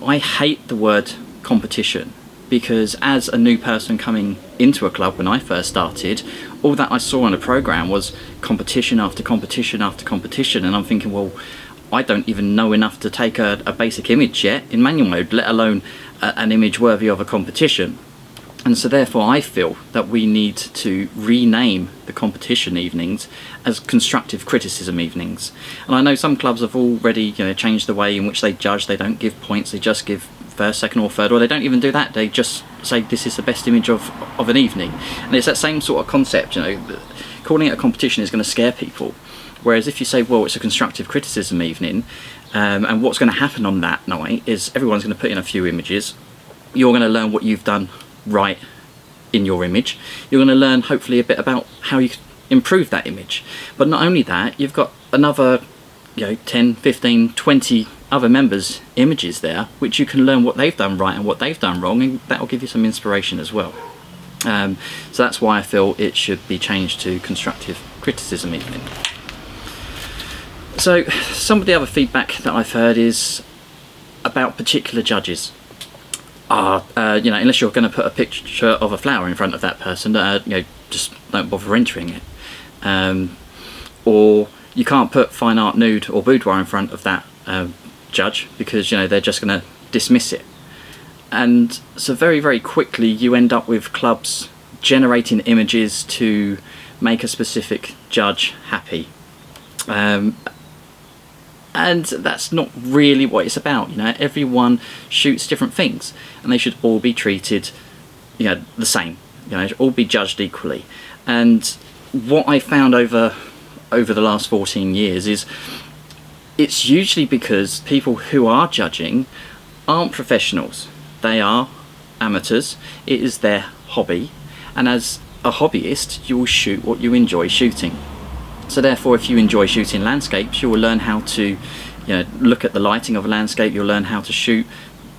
I hate the word competition, because as a new person coming into a club when I first started, all that I saw on a program was competition after competition after competition, and I'm thinking, well, I don't even know enough to take a basic image yet in manual mode, let alone an image worthy of a competition. And so therefore I feel that we need to rename the competition evenings as constructive criticism evenings. And I know some clubs have already changed the way in which they judge. They don't give points, they just give first, second or third, or they don't even do that. They just say this is the best image of an evening. And it's that same sort of concept, calling it a competition is going to scare people. Whereas if you say, well, it's a constructive criticism evening, and what's going to happen on that night is everyone's going to put in a few images. You're going to learn what you've done right in your image. You're going to learn hopefully a bit about how you can improve that image. But not only that, you've got another 10, 15, 20 other members' images there, which you can learn what they've done right and what they've done wrong, and that will give you some inspiration as well. So that's why I feel it should be changed to constructive criticism evening. So some of the other feedback that I've heard is about particular judges. Unless you're going to put a picture of a flower in front of that person, just don't bother entering it. Or you can't put fine art, nude or boudoir in front of that judge, because they're just going to dismiss it. And so very, very quickly you end up with clubs generating images to make a specific judge happy. And that's not really what it's about. Everyone shoots different things, and they should all be treated the same. All be judged equally. And what I found over the last 14 years is it's usually because people who are judging aren't professionals. They are amateurs. It is their hobby, and as a hobbyist you will shoot what you enjoy shooting. So therefore, if you enjoy shooting landscapes, you will learn how to look at the lighting of a landscape. You'll learn how to shoot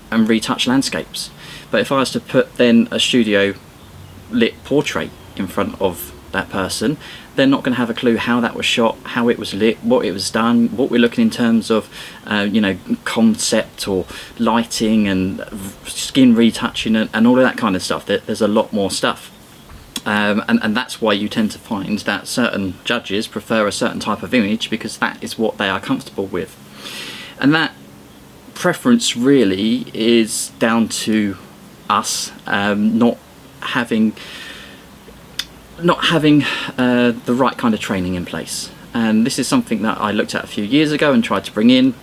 and retouch landscapes. But if I was to put then a studio lit portrait in front of that person, they're not going to have a clue how that was shot, how it was lit, what it was done, what we're looking in terms of concept or lighting and skin retouching and all of that kind of stuff. There's a lot more stuff. And that's why you tend to find that certain judges prefer a certain type of image, because that is what they are comfortable with. And that preference really is down to us not having the right kind of training in place. And this is something that I looked at a few years ago and tried to bring in.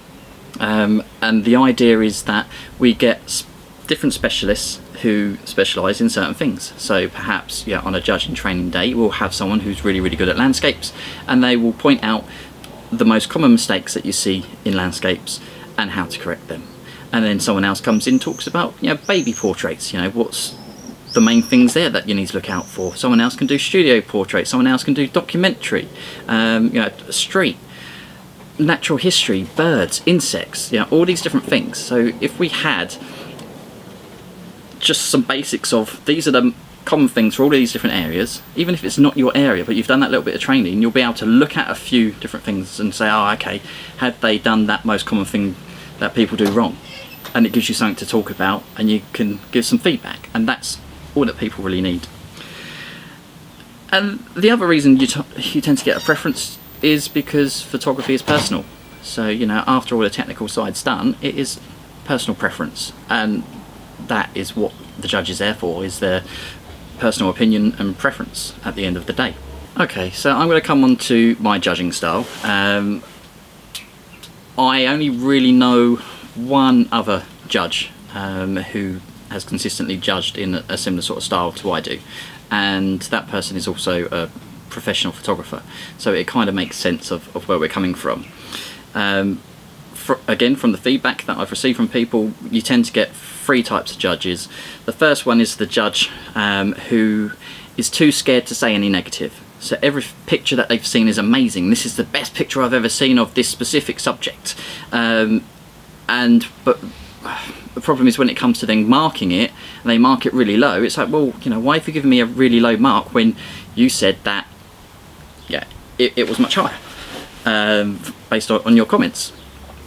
And the idea is that we get different specialists who specialise in certain things. So perhaps on a judging training day we'll have someone who's really, really good at landscapes, and they will point out the most common mistakes that you see in landscapes and how to correct them. And then someone else comes in, talks about baby portraits, what's the main things there that you need to look out for. Someone else can do studio portraits, someone else can do documentary, street, natural history, birds, insects, all these different things. So if we had just some basics of these are the common things for all of these different areas, even if it's not your area but you've done that little bit of training, you'll be able to look at a few different things and say, oh okay, had they done that most common thing that people do wrong? And it gives you something to talk about, and you can give some feedback, and that's all that people really need. And the other reason you tend to get a preference is because photography is personal. So after all the technical side's done, it is personal preference, and that is what the judge is there for, is their personal opinion and preference at the end of the day. Okay, so I'm going to come on to my judging style. I only really know one other judge who has consistently judged in a similar sort of style to what I do, and that person is also a professional photographer, so it kind of makes sense of where we're coming from. Again, from the feedback that I've received from people, you tend to get three types of judges. The first one is the judge who is too scared to say any negative. So every picture that they've seen is amazing. This is the best picture I've ever seen of this specific subject. But the problem is when it comes to then marking it, and they mark it really low, it's like, well, why have you given me a really low mark when you said that it was much higher, based on your comments.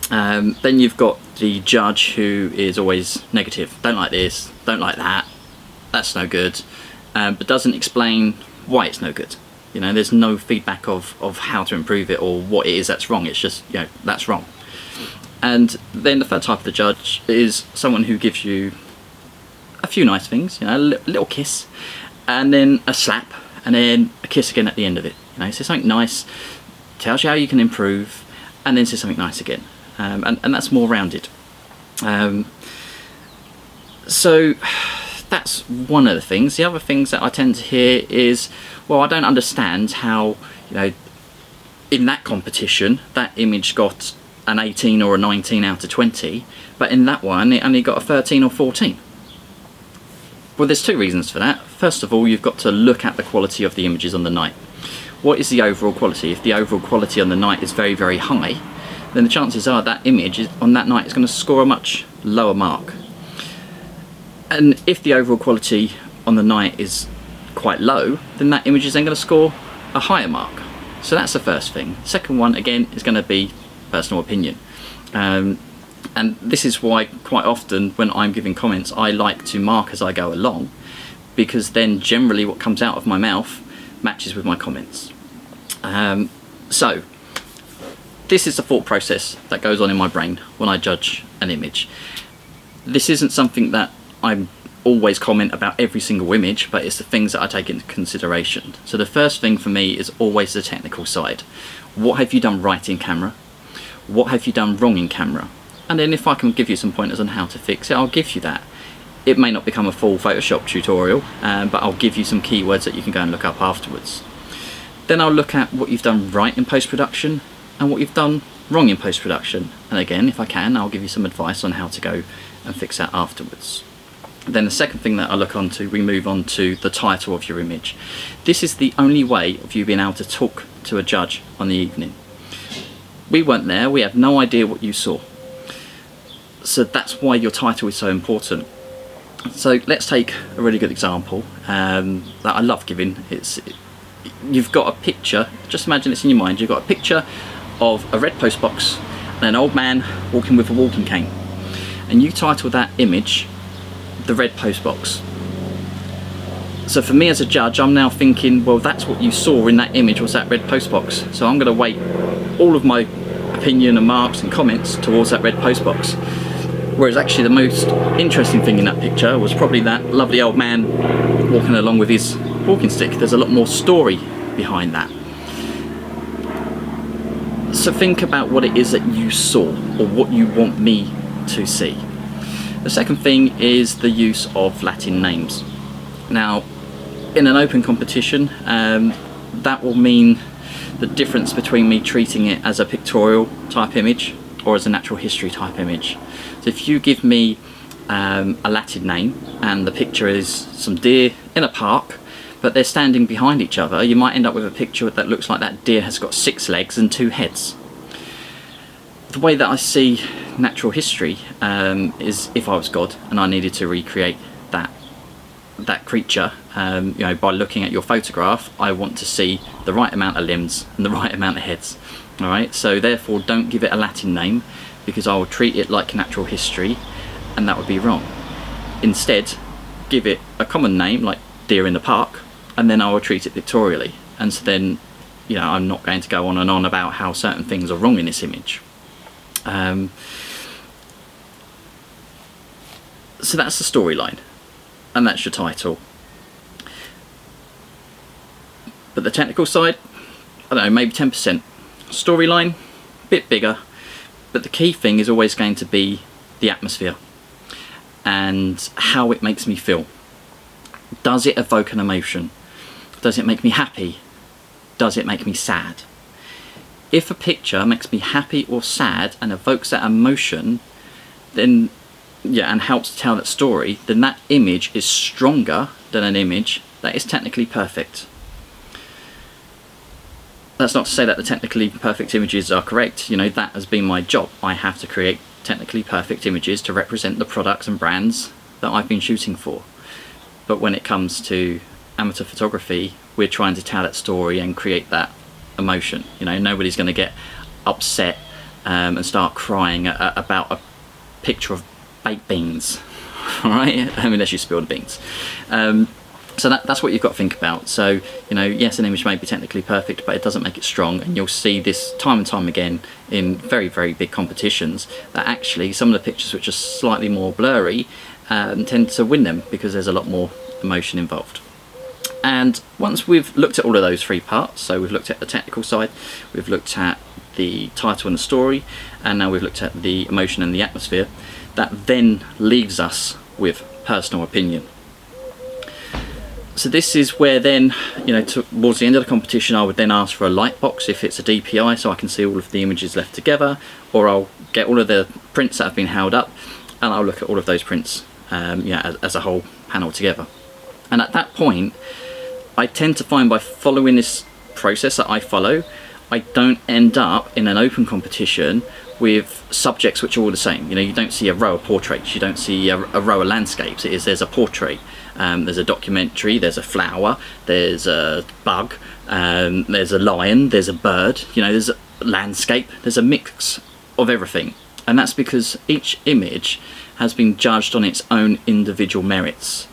Then you've got the judge who is always negative. Don't like this, don't like that, that's no good, but doesn't explain why it's no good. You know, there's no feedback of how to improve it or what it is that's wrong. It's just, you know, that's wrong. And then the third type of the judge is someone who gives you a few nice things, you know, a little kiss, and then a slap, and then a kiss again at the end of it. You know, says something nice, tells you how you can improve, and then says something nice again. And that's more rounded. So that's one of the things. The other things that I tend to hear is, well, I don't understand how, you know, in that competition that image got an 18 or a 19 out of 20, but in that one it only got a 13 or 14. Well, there's two reasons for that. First of all, you've got to look at the quality of the images on the night. What is the overall quality? If the overall quality on the night is very, very high, then the chances are that image on that night is going to score a much lower mark. And if the overall quality on the night is quite low, then that image is then going to score a higher mark. So that's the first thing. Second one, again, is going to be personal opinion. And this is why quite often when I'm giving comments, I like to mark as I go along, because then generally what comes out of my mouth matches with my comments. So this is the thought process that goes on in my brain when I judge an image. This isn't something that I always comment about every single image, but it's the things that I take into consideration. So the first thing for me is always the technical side. What have you done right in camera? What have you done wrong in camera? And then if I can give you some pointers on how to fix it, I'll give you that. It may not become a full Photoshop tutorial, but I'll give you some keywords that you can go and look up afterwards. Then I'll look at what you've done right in post-production and what you've done wrong in post-production. And again, if I can, I'll give you some advice on how to go and fix that afterwards. Then the second thing that I look on to, we move on to the title of your image. This is the only way of you being able to talk to a judge on the evening. We weren't there, we have no idea what you saw. So that's why your title is so important. So let's take a really good example that I love giving. You've got a picture, just imagine it's in your mind, you've got a picture of a red post box and an old man walking with a walking cane. And you title that image, The Red Post Box. So for me as a judge, I'm now thinking, well, that's what you saw in that image, was that red post box. So I'm going to weight all of my opinion and marks and comments towards that red post box. Whereas actually the most interesting thing in that picture was probably that lovely old man walking along with his walking stick. There's a lot more story behind that. So think about what it is that you saw or what you want me to see. The second thing is the use of Latin names. Now, in an open competition, that will mean the difference between me treating it as a pictorial type image or as a natural history type image. So if you give me a Latin name and the picture is some deer in a park, but they're standing behind each other, you might end up with a picture that looks like that deer has got 6 legs and 2 heads. The way that I see natural history is if I was God and I needed to recreate that creature, you know, by looking at your photograph, I want to see the right amount of limbs and the right amount of heads. All right, so therefore don't give it a Latin name, because I will treat it like natural history and that would be wrong. Instead, give it a common name like deer in the park, and then I will treat it pictorially. And so then, you know, I'm not going to go on and on about how certain things are wrong in this image. So that's the storyline, and that's your title. But the technical side, I don't know, maybe 10%. Storyline, a bit bigger, but the key thing is always going to be the atmosphere and how it makes me feel. Does it evoke an emotion? Does it make me happy? Does it make me sad? If a picture makes me happy or sad and evokes that emotion, then yeah, and helps to tell that story, then that image is stronger than an image that is technically perfect. That's not to say that the technically perfect images are correct. You know, that has been my job. I have to create technically perfect images to represent the products and brands that I've been shooting for. But when it comes to amateur photography, we're trying to tell that story and create that emotion. You know, nobody's going to get upset and start crying about picture of baked beans, all right? Unless you spill the beans. So that's what you've got to think about. So, you know, yes, an image may be technically perfect, but it doesn't make it strong. And you'll see this time and time again in very, very big competitions, that actually some of the pictures which are slightly more blurry tend to win them, because there's a lot more emotion involved. And once we've looked at all of those three parts, so we've looked at the technical side, we've looked at the title and the story, and now we've looked at the emotion and the atmosphere, that then leaves us with personal opinion. So this is where then, you know, towards the end of the competition, I would then ask for a light box if it's a DPI, so I can see all of the images left together, or I'll get all of the prints that have been held up and I'll look at all of those prints as a whole panel together. And at that point, I tend to find, by following this process that I follow, I don't end up in an open competition with subjects which are all the same. You know, you don't see a row of portraits, you don't see a row of landscapes. There's a portrait, there's a documentary, there's a flower, there's a bug, there's a lion, there's a bird, you know, there's a landscape, there's a mix of everything. And that's because each image has been judged on its own individual merits.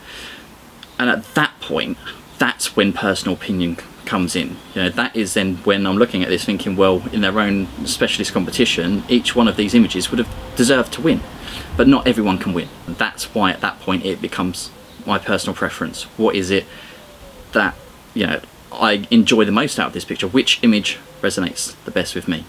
And at that point, that's when personal opinion comes in. You know, that is then when I'm looking at this thinking, well, in their own specialist competition, each one of these images would have deserved to win, but not everyone can win. And that's why at that point it becomes my personal preference. What is it that, you know, I enjoy the most out of this picture? Which image resonates the best with me?